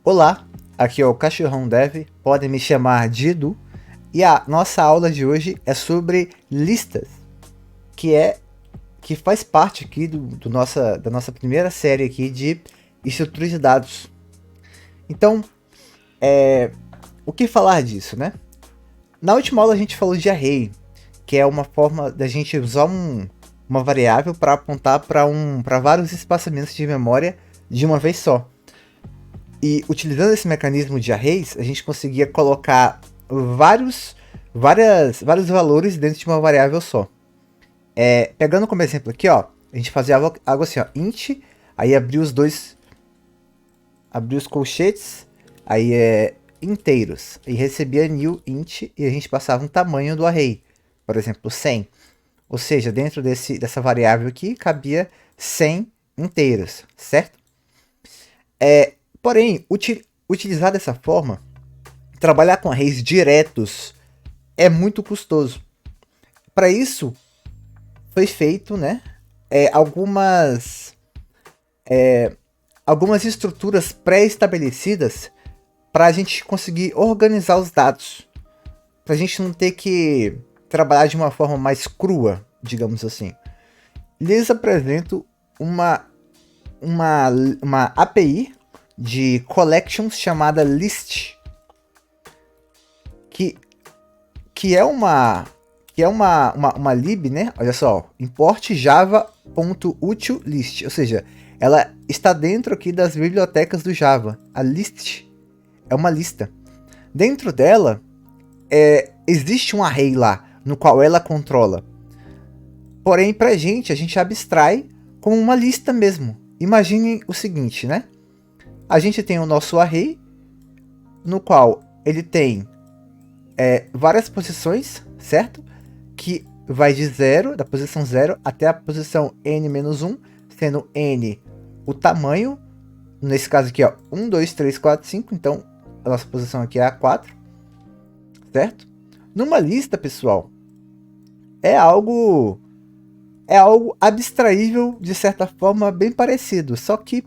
Olá, aqui é o Cachorrão Dev, podem me chamar de Edu, e a nossa aula de hoje é sobre listas, que faz parte aqui da nossa primeira série aqui de estruturas de dados. Então, o que falar disso, né? Na última aula a gente falou de array, que é uma forma da gente usar uma variável para apontar para vários espaçamentos de memória de uma vez só. E utilizando esse mecanismo de arrays, a gente conseguia colocar vários valores dentro de uma variável só. Pegando como exemplo aqui, ó, a gente fazia algo assim, ó, int, aí abria os colchetes, aí inteiros, e recebia new int, e a gente passava um tamanho do array, por exemplo, 100. Ou seja, dentro dessa variável aqui, cabia 100 inteiros, certo? Porém, utilizar dessa forma, trabalhar com arrays diretos é muito custoso. Para isso, foi feito, né, algumas estruturas pré-estabelecidas para a gente conseguir organizar os dados, para a gente não ter que trabalhar de uma forma mais crua, digamos assim. Lhes apresento uma API de collections chamada list, que é uma lib, né? Olha só, import java.utilist, ou seja, ela está dentro aqui das bibliotecas do Java. A list é uma lista. Dentro dela existe um array lá, no qual ela controla. Porém, a gente abstrai como uma lista mesmo. Imagine o seguinte, né? A gente tem o nosso array, no qual ele tem várias posições, certo? Que vai de 0, da posição 0 até a posição n-1, sendo n o tamanho, nesse caso aqui, ó, 1, 2, 3, 4, 5, então a nossa posição aqui é a 4, certo? Numa lista, pessoal, é algo abstraível, de certa forma, bem parecido, só que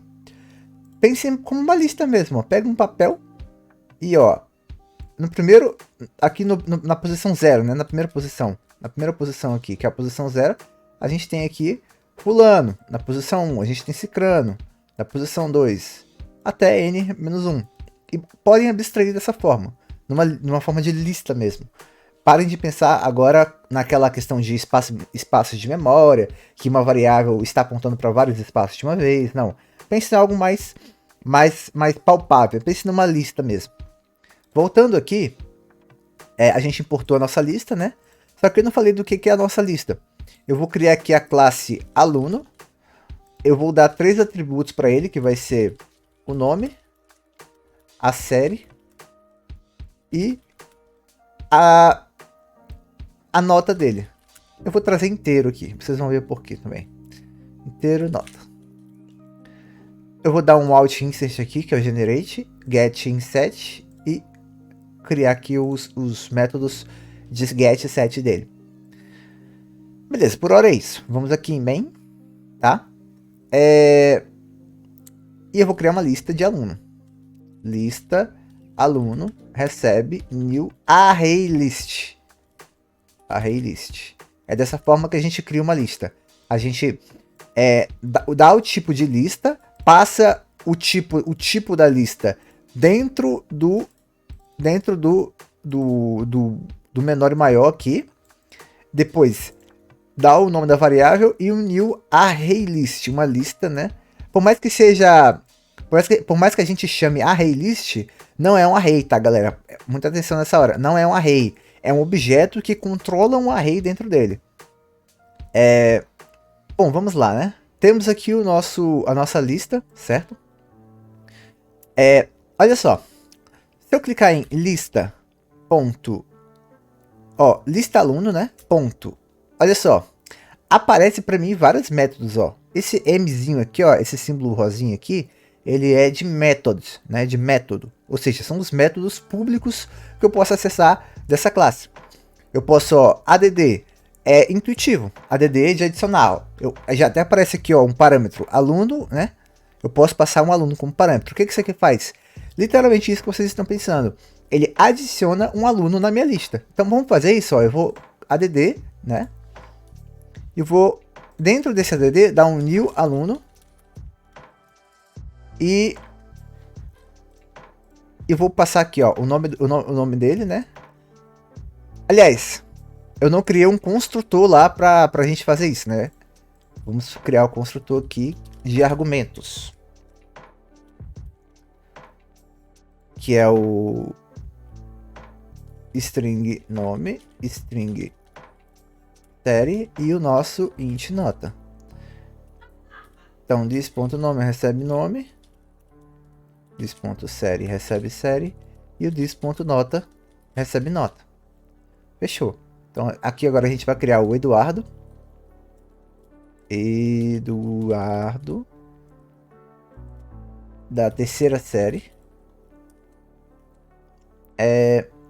pensem como uma lista mesmo, ó. Pega um papel e, ó, no primeiro, aqui na posição 0, né, na primeira posição aqui, que é a posição 0, a gente tem aqui fulano. Na posição 1, a gente tem cicrano. Na posição 2, até n-1. E podem abstrair dessa forma, numa forma de lista mesmo. Parem de pensar agora naquela questão de espaços de memória, que uma variável está apontando para vários espaços de uma vez. Não. Pense em algo mais palpável. Pense numa lista mesmo. Voltando aqui, a gente importou a nossa lista, né? Só que eu não falei do que é a nossa lista. Eu vou criar aqui a classe aluno. Eu vou dar 3 atributos para ele, que vai ser o nome, a série e a nota dele. Eu vou trazer inteiro aqui, vocês vão ver por quê também. Inteiro, nota. Eu vou dar um out insert aqui, que é o generate, get inset, e criar aqui os métodos de get set dele. Beleza, por hora é isso. Vamos aqui em main, tá? E eu vou criar uma lista de aluno. Lista aluno recebe new array list. Array list. É dessa forma que a gente cria uma lista. A gente dá o tipo de lista, passa o tipo da lista dentro do menor e maior aqui. Depois dá o nome da variável e um new array list, uma lista, né? Por mais que a gente chame array list, não é um array, tá, galera? Muita atenção nessa hora. Não é um array, é um objeto que controla um array dentro dele. Bom, vamos lá, né? Temos aqui a nossa lista, certo? Olha só. Se eu clicar em lista, ponto, ó, lista aluno, né? Ponto. Olha só. Aparece para mim vários métodos, ó. Esse Mzinho aqui, ó, esse símbolo rosinha aqui, ele é de methods, né? De método. Ou seja, são os métodos públicos que eu posso acessar dessa classe. Eu posso, ó, add é intuitivo, add de adicional. Já até aparece aqui, ó, um parâmetro aluno, né? Eu posso passar um aluno como parâmetro. O que isso aqui faz? literalmente isso que vocês estão pensando. Ele adiciona um aluno na minha lista. Então vamos fazer isso, ó. Eu vou add, né? E vou, dentro desse add, dar um new aluno. E vou passar aqui, ó, o nome dele, né? Aliás, eu não criei um construtor lá pra gente fazer isso, né? Vamos criar o construtor aqui de argumentos. Que é o string nome, string série e o nosso int nota. Então, this.nome recebe nome, this.série recebe série e o this.nota recebe nota. Fechou. Então, aqui agora a gente vai criar o Eduardo. Eduardo da terceira série.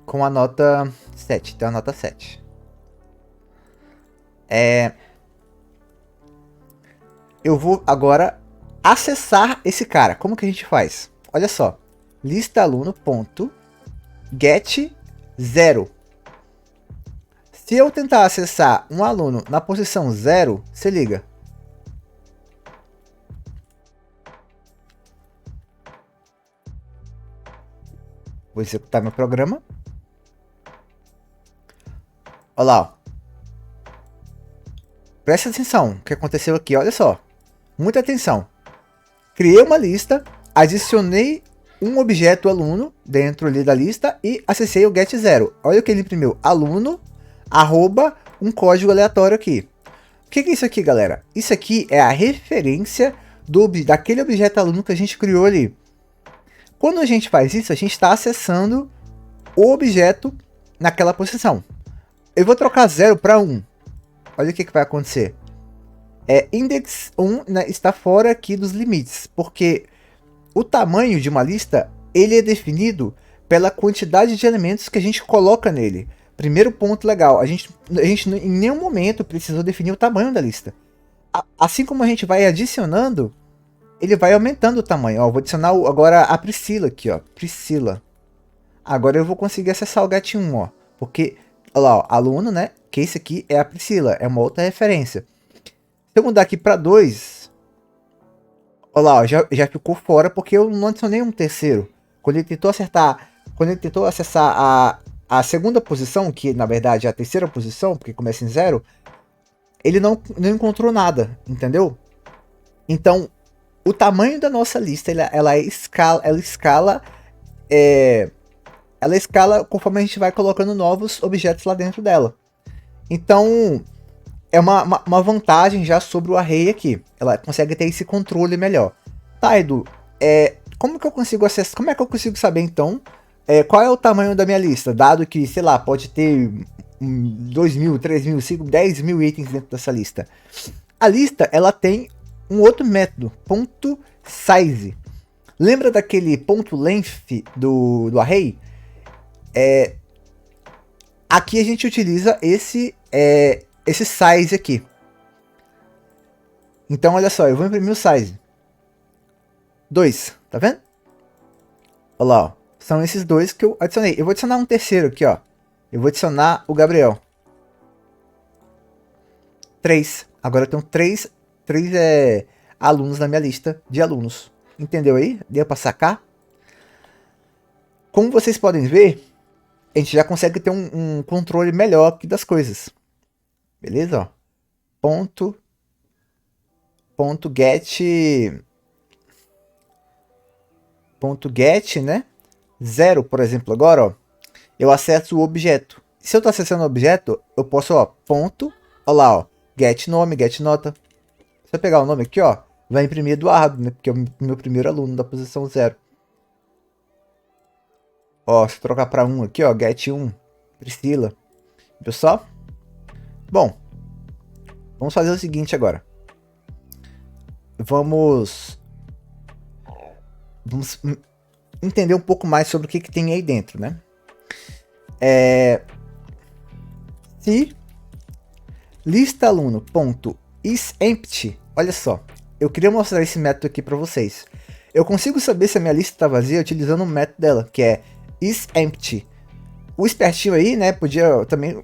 Com a nota 7. Então a nota 7. Eu vou agora acessar esse cara. Como que a gente faz? Olha só. Lista aluno.get 0. Se eu tentar acessar um aluno na posição 0, se liga. Vou executar meu programa. Olha lá, ó. Presta atenção o que aconteceu aqui, olha só. Muita atenção. Criei uma lista, adicionei um objeto aluno dentro ali da lista e acessei o get 0. Olha o que ele imprimiu. Aluno, arroba, um código aleatório aqui. O que é isso aqui, galera? Isso aqui é a referência daquele objeto aluno que a gente criou ali. Quando a gente faz isso, a gente está acessando o objeto naquela posição. Eu vou trocar 0 para 1. Olha o que vai acontecer. Index 1, né, está fora aqui dos limites, porque o tamanho de uma lista ele é definido pela quantidade de elementos que a gente coloca nele. Primeiro ponto legal, a gente em nenhum momento precisou definir o tamanho da lista. Assim como a gente vai adicionando, ele vai aumentando o tamanho. Ó, vou adicionar agora a Priscila aqui, ó. Priscila. Agora eu vou conseguir acessar o get1, ó. Porque, olha lá, ó, aluno, né? Que esse aqui é a Priscila, é uma outra referência. Se eu mudar aqui para 2, olha lá, ó, já ficou fora porque eu não adicionei um terceiro. Quando ele tentou acessar a segunda posição, que na verdade é a terceira posição, porque começa em 0, ele não encontrou nada, entendeu? Então, o tamanho da nossa lista, ela escala conforme a gente vai colocando novos objetos lá dentro dela. Então, é uma vantagem já sobre o array aqui. Ela consegue ter esse controle melhor. Tá, Edu, como que eu consigo acessar? Como é que eu consigo saber, então, qual é o tamanho da minha lista? Dado que, sei lá, pode ter 2.000, 3.000, 5.000, 10.000 itens dentro dessa lista. A lista, ela tem um outro método, .size. Lembra daquele .length do array? Aqui a gente utiliza esse size aqui. Então, olha só, eu vou imprimir o size. 2, tá vendo? Olha lá, ó. São esses dois que eu adicionei. Eu vou adicionar um terceiro aqui, ó. Eu vou adicionar o Gabriel. 3. Agora eu tenho 3 alunos na minha lista de alunos. Entendeu aí? Deu para sacar? Como vocês podem ver, a gente já consegue ter um controle melhor aqui das coisas. Beleza? Ó. Get, né? 0, por exemplo, agora, ó. Eu acesso o objeto. Se eu estou acessando o objeto, eu posso, ó, olha lá, ó, get nome, get nota. Se eu pegar o nome aqui, ó, vai imprimir Eduardo, né? Porque é o meu primeiro aluno da posição 0. Ó, se eu trocar para 1 aqui, ó, get 1, Priscila. Viu só? Bom, vamos fazer o seguinte agora. Vamos entender um pouco mais sobre o que tem aí dentro, né? Se lista aluno.isEmpty, olha só, eu queria mostrar esse método aqui para vocês. Eu consigo saber se a minha lista está vazia utilizando um método dela, que é isEmpty. O espertinho aí, né, podia também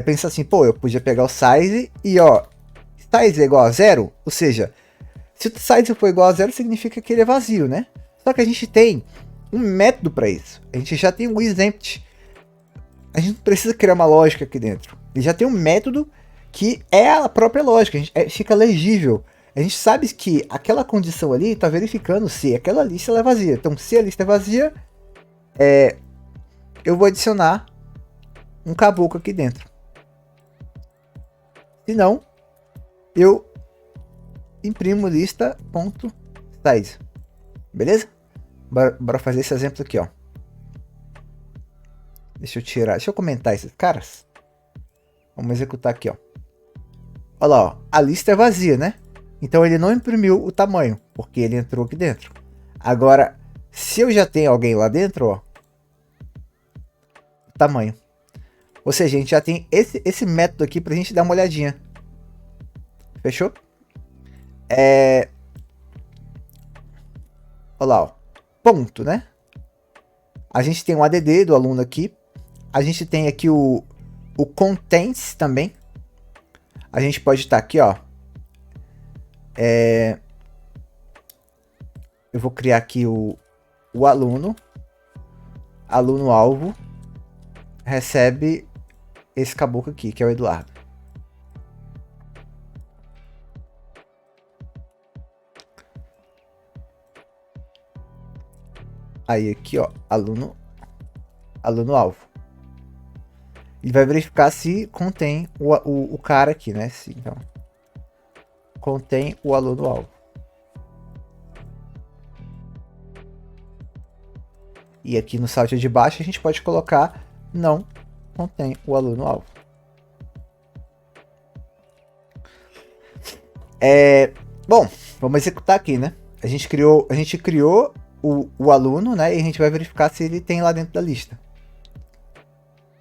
pensar assim, pô, eu podia pegar o size e, ó, size é igual a 0, ou seja, se o size for igual a 0, significa que ele é vazio, né? Só que a gente tem um método para isso. A gente já tem o isEmpty. A gente não precisa criar uma lógica aqui dentro. Ele já tem um método que é a própria lógica, fica legível. A gente sabe que aquela condição ali está verificando se aquela lista ela é vazia. Então, se a lista é vazia, eu vou adicionar um caboclo aqui dentro. Se não, eu imprimo lista.size. Beleza? Bora fazer esse exemplo aqui, ó. Deixa eu comentar esses caras. Vamos executar aqui, ó. Olha lá, ó. A lista é vazia, né? Então ele não imprimiu o tamanho, porque ele entrou aqui dentro. Agora, se eu já tenho alguém lá dentro, ó, o tamanho. Ou seja, a gente já tem esse método aqui pra gente dar uma olhadinha. Fechou? Olha lá, ó. Ponto, né? A gente tem o ADD do aluno aqui. A gente tem aqui o contents também. A gente pode estar aqui, ó. Eu vou criar aqui o aluno. Aluno alvo. Recebe esse caboclo aqui, que é o Eduardo. Aí aqui, ó, aluno alvo. Ele vai verificar se contém o cara aqui, né? Se, então, contém o aluno alvo. E aqui no salto de baixo a gente pode colocar não contém o aluno alvo. Bom, vamos executar aqui, né? A gente criou o aluno, né? E a gente vai verificar se ele tem lá dentro da lista.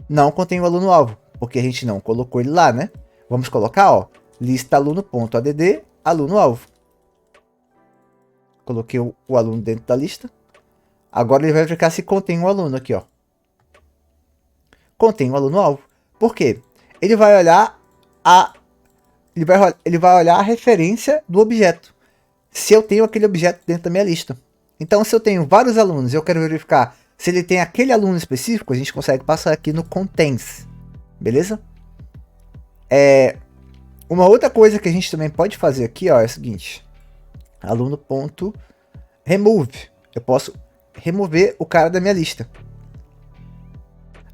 Não contém o aluno alvo, porque a gente não colocou ele lá, né? Vamos colocar, ó, lista aluno.add aluno alvo. Coloquei o aluno dentro da lista. Agora ele vai verificar se contém um aluno aqui, ó. Contém um aluno alvo. Por quê? Ele vai olhar ele vai olhar a referência do objeto. Se eu tenho aquele objeto dentro da minha lista. Então, se eu tenho vários alunos e eu quero verificar se ele tem aquele aluno específico, a gente consegue passar aqui no Contents. Beleza? Uma outra coisa que a gente também pode fazer aqui, ó, é o seguinte. Aluno.remove. Eu posso remover o cara da minha lista.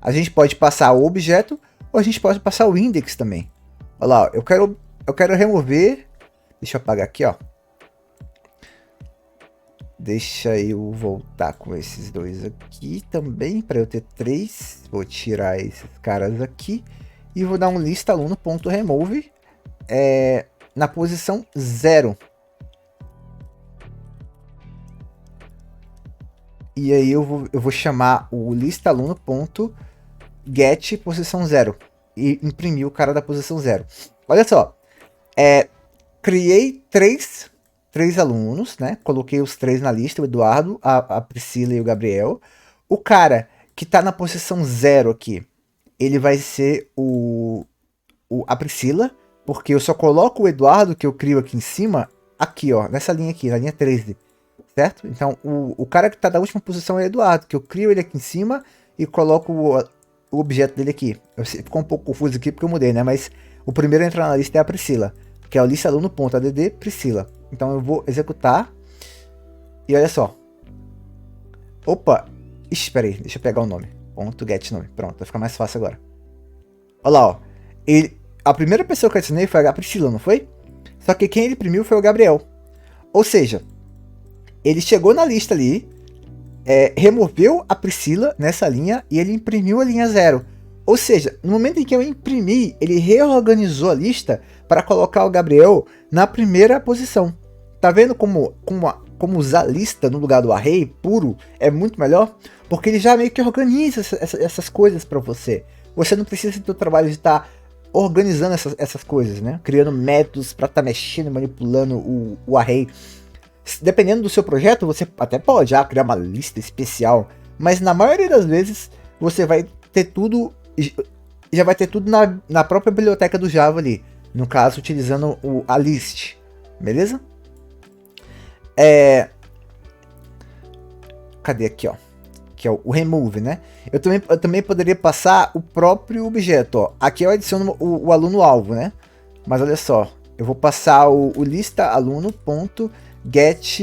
A gente pode passar o objeto ou a gente pode passar o index também. Olha lá, ó, eu quero remover. Deixa eu apagar aqui, ó. Deixa eu voltar com esses dois aqui também, para eu ter 3. Vou tirar esses caras aqui e vou dar um lista aluno.remove na posição 0. E aí eu vou chamar o lista aluno.get posição 0 e imprimir o cara da posição 0. Olha só, criei 3 alunos, né? Coloquei os 3 na lista, o Eduardo, a Priscila e o Gabriel. O cara que tá na posição 0 aqui, ele vai ser a Priscila, porque eu só coloco o Eduardo, que eu crio aqui em cima, aqui, ó, nessa linha aqui, na linha 13, certo? Então, o cara que tá na última posição é o Eduardo, que eu crio ele aqui em cima e coloco o objeto dele aqui. Ficou um pouco confuso aqui porque eu mudei, né? Mas o primeiro a entrar na lista é a Priscila, que é o lista aluno.add Priscila. Então eu vou executar. E olha só. Opa! Espera aí, deixa eu pegar o nome. .get nome. Pronto, vai ficar mais fácil agora. Olha lá, ó. A primeira pessoa que eu adicionei foi a Priscila, não foi? Só que quem ele imprimiu foi o Gabriel. Ou seja, ele chegou na lista ali, removeu a Priscila nessa linha e ele imprimiu a linha 0. Ou seja, no momento em que eu imprimi, ele reorganizou a lista para colocar o Gabriel na primeira posição. Tá vendo como usar lista no lugar do array puro é muito melhor? Porque ele já meio que organiza essas coisas para você. Você não precisa ter o trabalho de estar organizando essas coisas, né? Criando métodos para estar mexendo, manipulando o array. Dependendo do seu projeto, você até pode criar uma lista especial, mas na maioria das vezes você vai ter tudo, já vai ter tudo na própria biblioteca do Java ali, no caso utilizando a list, beleza? Cadê aqui, ó? Que é o remove, né? Eu também poderia passar o próprio objeto, ó. Aqui eu adiciono o aluno alvo, né? Mas olha só, eu vou passar o lista aluno.get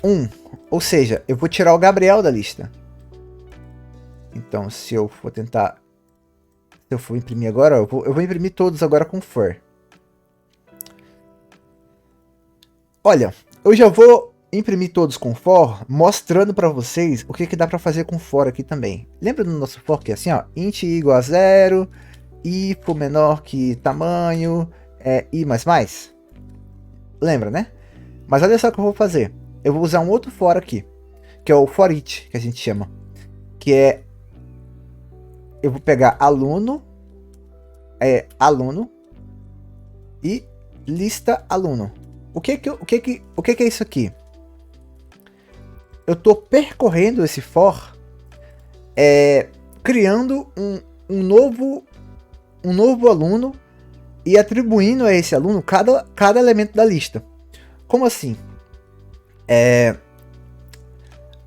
1, ou seja, eu vou tirar o Gabriel da lista. Então, se eu for imprimir agora, eu vou imprimir todos agora com for. Olha, eu já vou imprimir todos com for, mostrando para vocês o que dá para fazer com for aqui também. Lembra do nosso for que é assim, ó, int igual a 0, i for menor que tamanho, i mais mais? Lembra, né? Mas olha só o que eu vou fazer. Eu vou usar um outro for aqui, que é o for each, que a gente chama. Que é, eu vou pegar aluno e lista aluno. O que é isso aqui? Eu estou percorrendo esse for, criando um novo aluno e atribuindo a esse aluno cada elemento da lista. Como assim?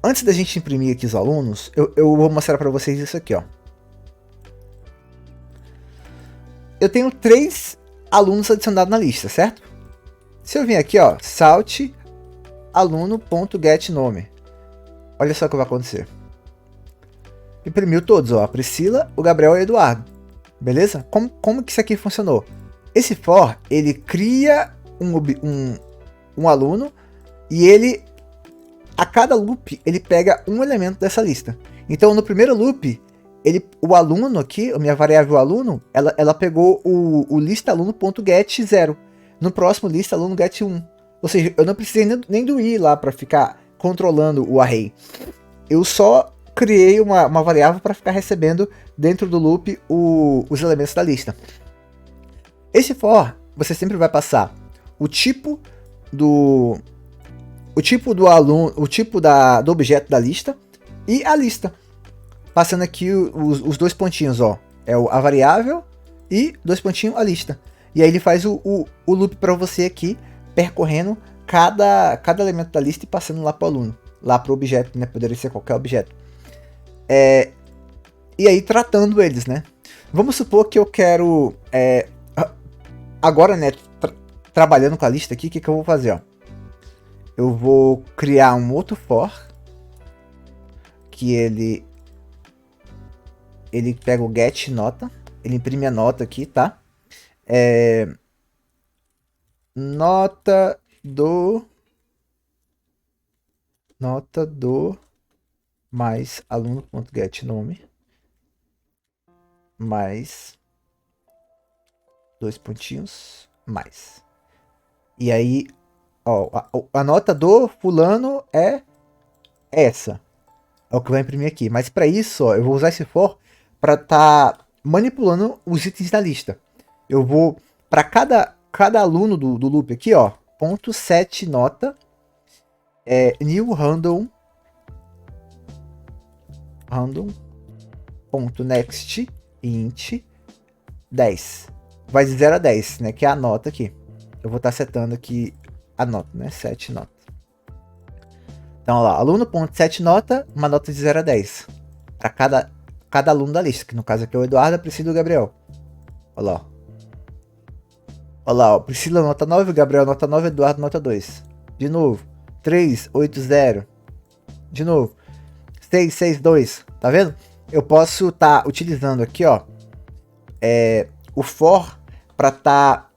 Antes da gente imprimir aqui os alunos, eu vou mostrar para vocês isso aqui, ó. Eu tenho 3 alunos adicionados na lista, certo? Se eu vir aqui, ó, salt aluno.getNome, olha só o que vai acontecer. Imprimiu todos, ó, a Priscila, o Gabriel e o Eduardo. Beleza? Como que isso aqui funcionou? Esse for, ele cria um aluno e ele, a cada loop, ele pega um elemento dessa lista. Então, no primeiro loop, o aluno aqui, a minha variável aluno, ela pegou o lista aluno.get 0. No próximo lista aluno get 1. Ou seja, eu não precisei nem do i lá para ficar controlando o array. Eu só criei uma variável para ficar recebendo dentro do loop os elementos da lista. Esse for, você sempre vai passar o tipo do aluno, o tipo do objeto da lista e a lista. Passando aqui os 2 pontinhos, ó. É a variável e 2 pontinhos a lista. E aí ele faz o loop para você aqui, percorrendo cada elemento da lista e passando lá para o aluno. Lá para o objeto, né? Poderia ser qualquer objeto. E aí tratando eles, né? Vamos supor que eu quero... agora, né? Trabalhando com a lista aqui, o que eu vou fazer, ó? Eu vou criar um outro for. Que ele pega o get nota. Ele imprime a nota aqui, tá? Nota do mais aluno.getNome mais 2 pontinhos mais. E aí, ó, a nota do fulano é essa. É o que vai imprimir aqui. Mas para isso, ó, eu vou usar esse for para estar manipulando os itens da lista. Eu vou para cada aluno do loop aqui, ó, ponto set nota new random ponto next int 10. Vai de 0 a 10, né, que é a nota aqui. Eu vou estar setando aqui a nota, né, set nota. Então, lá, aluno.set nota, uma nota de 0 a 10. Para cada aluno da lista, que no caso aqui é o Eduardo, a Priscila e o Gabriel. Olha lá, ó. Olha lá, ó. Priscila nota 9, Gabriel nota 9, Eduardo nota 2. De novo, 3, 8, 0. De novo, 6, 6, 2. Tá vendo? Eu posso estar utilizando aqui, ó, o for para tá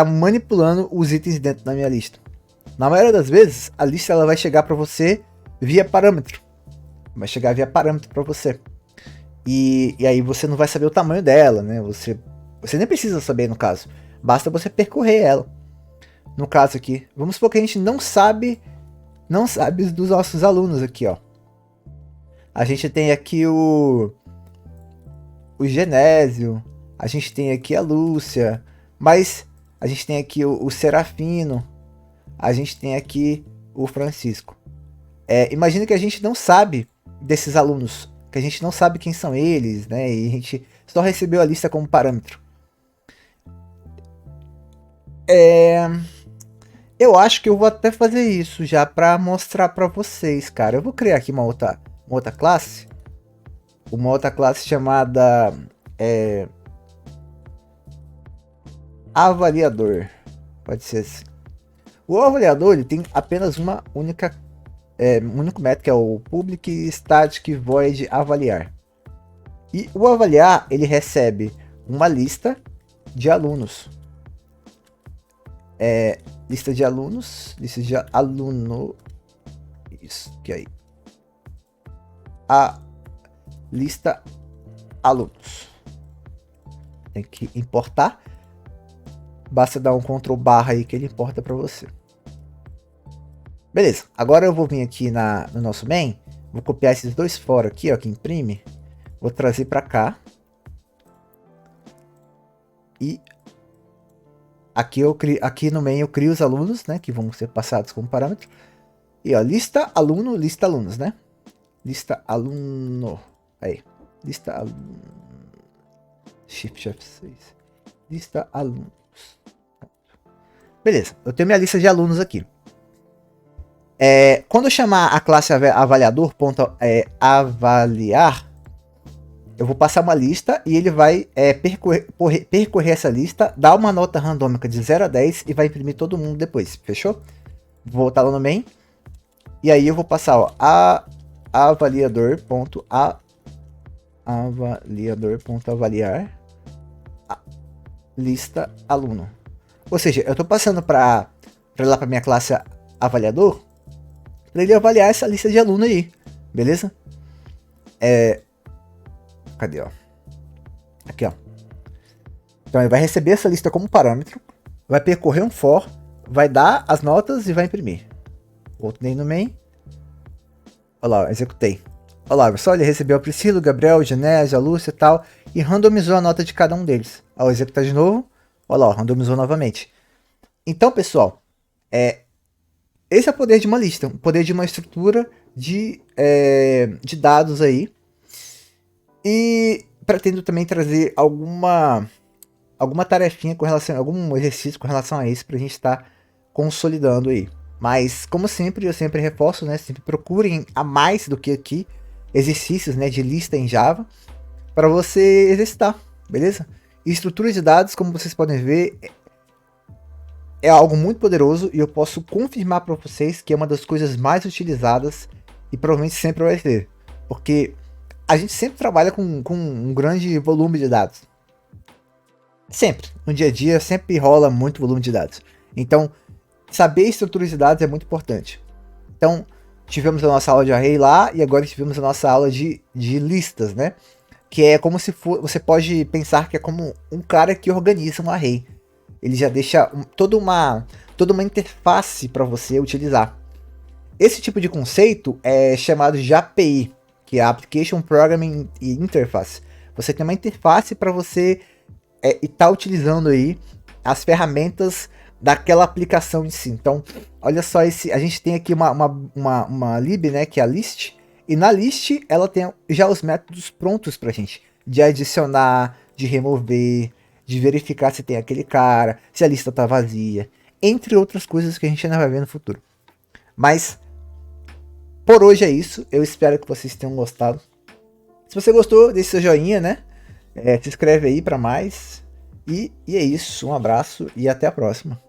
manipulando os itens dentro da minha lista. Na maioria das vezes, a lista ela vai chegar para você via parâmetro. Vai chegar via parâmetro para você. E aí você não vai saber o tamanho dela, né? Você nem precisa saber, no caso. Basta você percorrer ela. No caso aqui, vamos supor que a gente não sabe dos nossos alunos aqui, ó. A gente tem aqui o Genésio, a gente tem aqui a Lúcia, mas a gente tem aqui o Serafino, a gente tem aqui o Francisco. Imagina que a gente não sabe desses alunos, que a gente não sabe quem são eles, né? E a gente só recebeu a lista como parâmetro. Eu acho que eu vou até fazer isso já para mostrar para vocês, cara. Eu vou criar aqui uma outra classe. Uma outra classe chamada avaliador. Pode ser assim. O avaliador ele tem apenas um único método, que é o public static void avaliar. E o avaliar ele recebe uma lista de alunos. Lista de alunos, isso que aí. A lista alunos. Tem que importar. Basta dar um Ctrl barra aí que ele importa para você. Beleza, agora eu vou vir aqui no nosso main, vou copiar esses dois fora aqui, ó, que imprime, vou trazer para cá. E aqui no main eu crio os alunos, né, que vão ser passados como parâmetro. E ó, lista aluno, lista alunos, né? Lista aluno. Aí, lista aluno. Shift F6. Lista alunos. Beleza, eu tenho minha lista de alunos aqui. Quando eu chamar a classe avaliador.avaliar, eu vou passar uma lista e ele vai percorrer essa lista, dar uma nota randômica de 0 a 10 e vai imprimir todo mundo depois, fechou? Vou voltar lá no main. E aí eu vou passar, ó, avaliador.avaliar lista aluno. Ou seja, eu estou passando para lá para minha classe avaliador, para ele avaliar essa lista de aluno aí, beleza? Cadê, ó? Aqui, ó. Então ele vai receber essa lista como parâmetro, vai percorrer um for, vai dar as notas e vai imprimir. Voltei no main. Olha lá, executei. Olha lá, pessoal, ele recebeu a Priscila, o Gabriel, o Genésio, a Lúcia e tal, e randomizou a nota de cada um deles. Ao executar de novo, olha lá, ó, randomizou novamente. Então, pessoal, esse é o poder de uma lista, o poder de uma estrutura de dados aí. E pretendo também trazer alguma tarefinha com relação, algum exercício com relação a isso pra gente estar consolidando aí. Mas, como sempre, eu sempre reforço, né? Sempre procurem a mais do que aqui exercícios, né, de lista em Java para você exercitar, beleza? E estrutura de dados, como vocês podem ver, é algo muito poderoso e eu posso confirmar para vocês que é uma das coisas mais utilizadas e provavelmente sempre vai ser. Porque a gente sempre trabalha com um grande volume de dados. Sempre. No dia a dia sempre rola muito volume de dados. Então, saber estruturas de dados é muito importante. Então, tivemos a nossa aula de array lá e agora tivemos a nossa aula de listas, né? Que é como se for, você pode pensar que é como um cara que organiza um array. Ele já deixa toda uma interface para você utilizar. Esse tipo de conceito é chamado de API, que é Application Programming Interface. Você tem uma interface para você estar utilizando aí as ferramentas daquela aplicação em si. Então, olha só, a gente tem aqui uma lib, né, que é a list, e na list ela tem já os métodos prontos pra gente, de adicionar, de remover, de verificar se tem aquele cara, se a lista tá vazia, entre outras coisas que a gente ainda vai ver no futuro. Mas, por hoje é isso, eu espero que vocês tenham gostado. Se você gostou, deixe seu joinha, né, se inscreve aí pra mais, e é isso, um abraço e até a próxima.